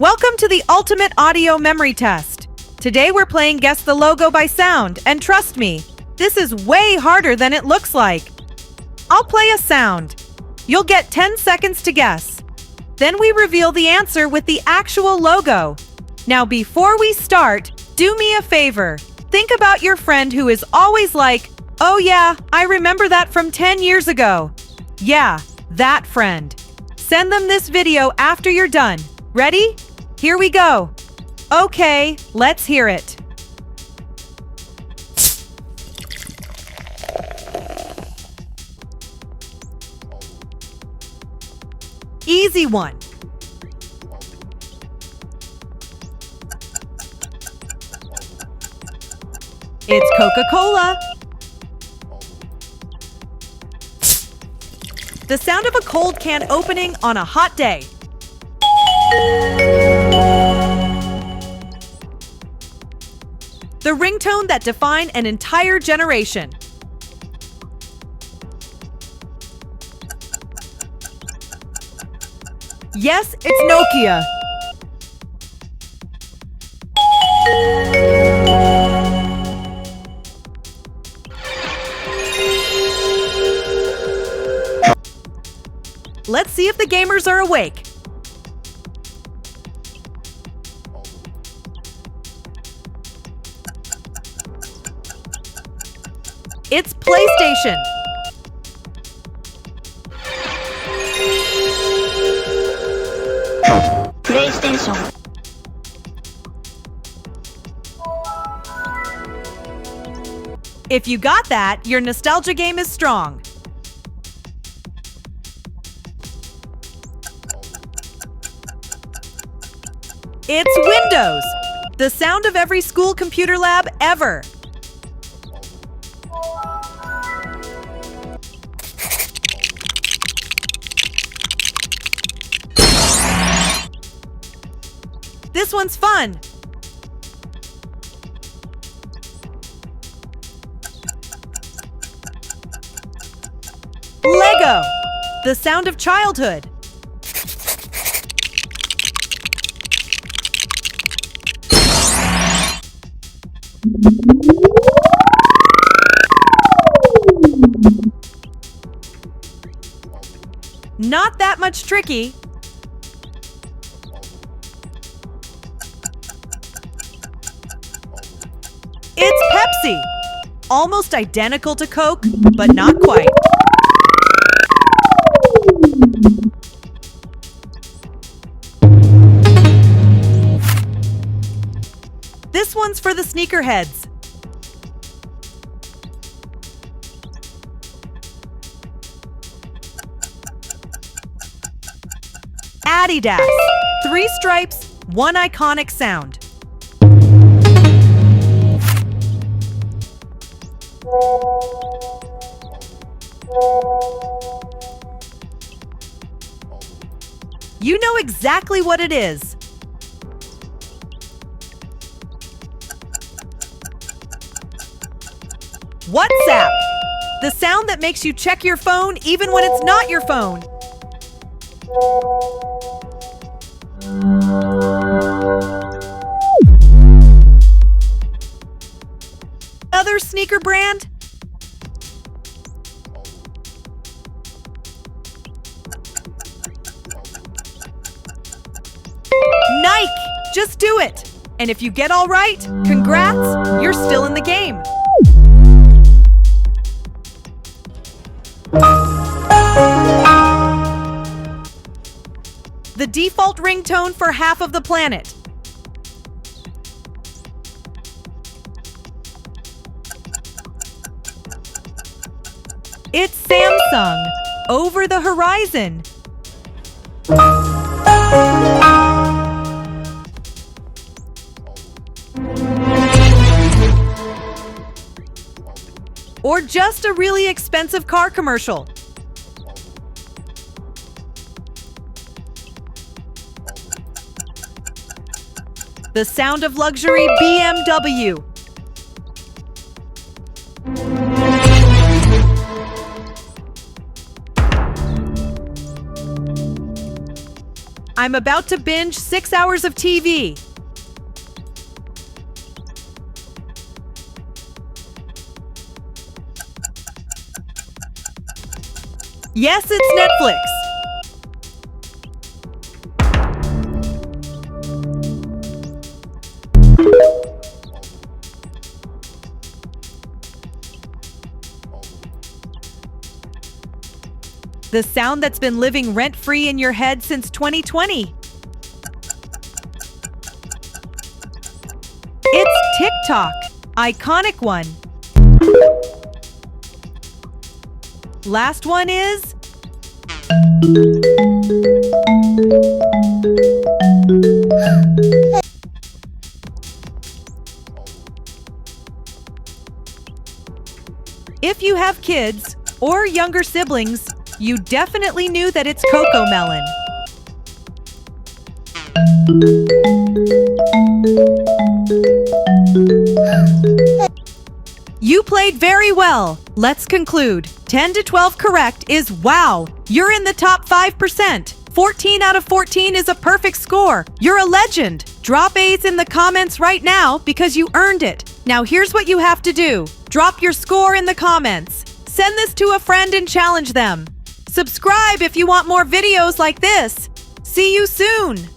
Welcome to the Ultimate Audio Memory Test. Today we're playing Guess the Logo by Sound, and trust me, this is way harder than it looks like. I'll play a sound. You'll get 10 seconds to guess. Then we reveal the answer with the actual logo. Now before we start, do me a favor. Think about your friend who is always like, "Oh yeah, I remember that from 10 years ago." Yeah, that friend. Send them this video after you're done. Ready? Here we go. Okay, let's hear it. Easy one. It's Coca-Cola. The sound of a cold can opening on a hot day. The ringtone that defined an entire generation. Yes, it's Nokia. Let's see if the gamers are awake. It's PlayStation. PlayStation. If you got that, your nostalgia game is strong. It's Windows, the sound of every school computer lab ever. This one's fun. Lego, the sound of childhood. Not that much tricky. It's Pepsi. Almost identical to Coke, but not quite. This one's for the sneakerheads. Adidas. 3 stripes, 1 iconic sound. You know exactly what it is. WhatsApp. The sound that makes you check your phone even when it's not your phone. Other sneaker brand? Nike! Just do it! And if you get all right, congrats, you're still in the game. The default ringtone for half of the planet. It's Samsung, over the horizon. Or just a really expensive car commercial. The sound of luxury BMW. I'm about to binge 6 hours of TV. Yes, it's Netflix. The sound that's been living rent-free in your head since 2020. It's TikTok, iconic one. Last one is... If you have kids or younger siblings, you definitely knew that it's Coco Melon. You played very well. Let's conclude. 10 to 12 correct is wow. You're in the top 5%. 14 out of 14 is a perfect score. You're a legend. Drop A's in the comments right now because you earned it. Now here's what you have to do. Drop your score in the comments. Send this to a friend and challenge them. Subscribe if you want more videos like this. See you soon!